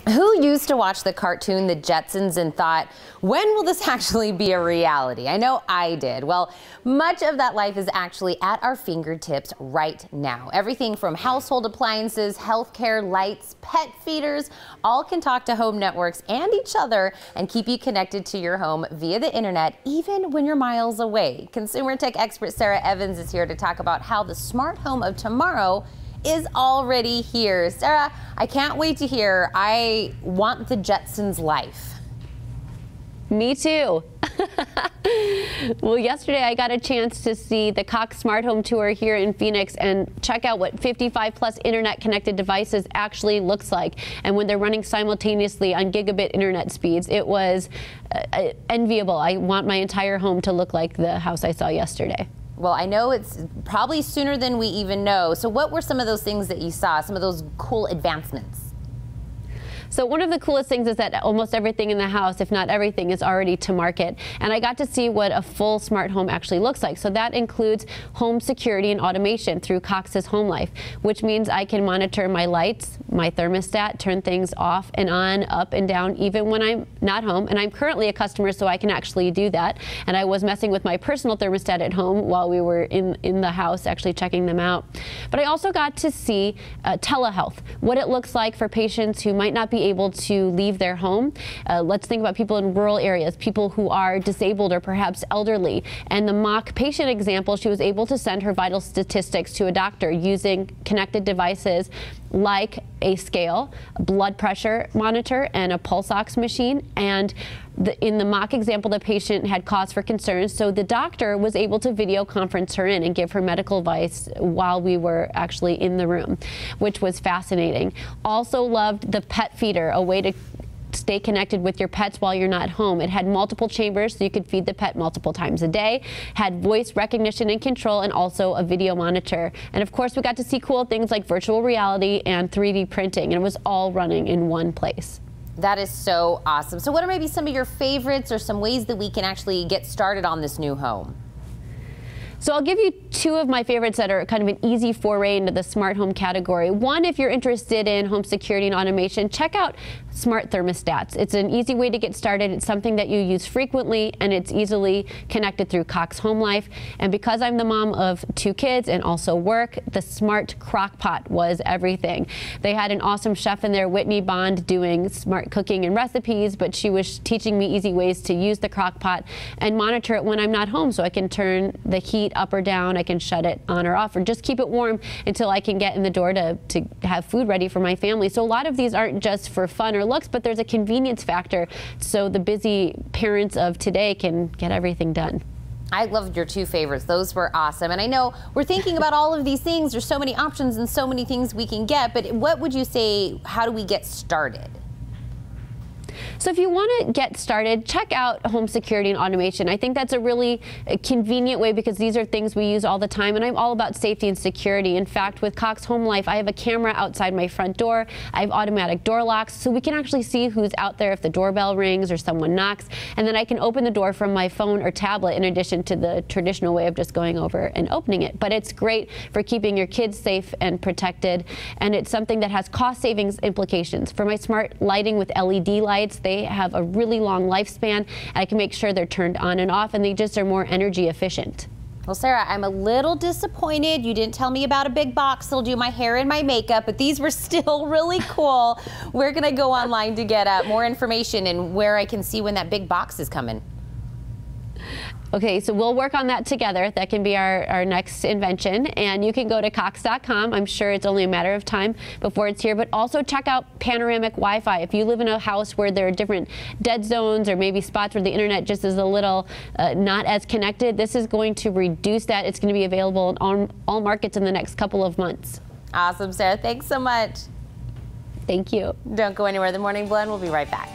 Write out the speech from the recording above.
Who used to watch the cartoon The Jetsons and thought, when will this actually be a reality? I know I did. Well, much of that life is actually at our fingertips right now. Everything from household appliances, healthcare, lights, pet feeders, all can talk to home networks and each other and keep you connected to your home via the internet, even when you're miles away. Consumer tech expert Sarah Evans is here to talk about how the smart home of tomorrow is already here. Sarah, I can't wait to hear. I want the Jetsons life. Me too. Well, yesterday I got a chance to see the Cox Smart Home Tour here in Phoenix and check out what 55+ internet connected devices actually looks like. And when they're running simultaneously on gigabit internet speeds, it was enviable. I want my entire home to look like the house I saw yesterday. Well, I know it's probably sooner than we even know. So what were some of those things that you saw, some of those cool advancements? So one of the coolest things is that almost everything in the house, if not everything, is already to market. And I got to see what a full smart home actually looks like. So that includes home security and automation through Cox's Home Life, which means I can monitor my lights, my thermostat, turn things off and on, up and down, even when I'm not home. And I'm currently a customer, so I can actually do that. And I was messing with my personal thermostat at home while we were in the house, actually checking them out. But I also got to see telehealth, what it looks like for patients who might not be able to leave their home. Let's think about people in rural areas, people who are disabled or perhaps elderly. And the mock patient example, she was able to send her vital statistics to a doctor using connected devices like a scale, a blood pressure monitor, and a pulse ox machine. And in the mock example, the patient had cause for concern, so the doctor was able to video conference her in and give her medical advice while we were actually in the room, which was fascinating. Also loved the pet feeder, a way to stay connected with your pets while you're not home. It had multiple chambers so you could feed the pet multiple times a day, had voice recognition and control, and also a video monitor. And of course, we got to see cool things like virtual reality and 3D printing, and it was all running in one place. That is so awesome. So what are maybe some of your favorites or some ways that we can actually get started on this new home? So I'll give you two of my favorites that are kind of an easy foray into the smart home category. One, if you're interested in home security and automation, check out smart thermostats. It's an easy way to get started. It's something that you use frequently, and it's easily connected through Cox Home Life. And because I'm the mom of 2 kids and also work, the smart crock pot was everything. They had an awesome chef in there, Whitney Bond, doing smart cooking and recipes, but she was teaching me easy ways to use the crock pot and monitor it when I'm not home, so I can turn the heat up or down, I can shut it on or off, or just keep it warm until I can get in the door to have food ready for my family. So a lot of these aren't just for fun or looks, but there's a convenience factor so the busy parents of today can get everything done. I loved your 2 favorites. Those were awesome. And I know we're thinking about all of these things. There's so many options and so many things we can get, but what would you say, how do we get started? So if you want to get started, check out home security and automation. I think that's a really convenient way because these are things we use all the time, and I'm all about safety and security. In fact, with Cox Home Life, I have a camera outside my front door. I have automatic door locks, so we can actually see who's out there if the doorbell rings or someone knocks, and then I can open the door from my phone or tablet in addition to the traditional way of just going over and opening it. But it's great for keeping your kids safe and protected, and it's something that has cost savings implications. For my smart lighting with LED lights, they have a really long lifespan, and I can make sure they're turned on and off, and they just are more energy efficient. Well, Sarah, I'm a little disappointed. You didn't tell me about a big box that'll do my hair and my makeup, but these were still really cool. We're going to go online to get more information and where I can see when that big box is coming. Okay, so we'll work on that together. That can be our next invention. And you can go to Cox.com. I'm sure it's only a matter of time before it's here. But also check out panoramic Wi-Fi. If you live in a house where there are different dead zones or maybe spots where the internet just is a little not as connected, this is going to reduce that. It's going to be available in all markets in the next couple of months. Awesome, Sarah. Thanks so much. Thank you. Don't go anywhere. The Morning Blend will be right back.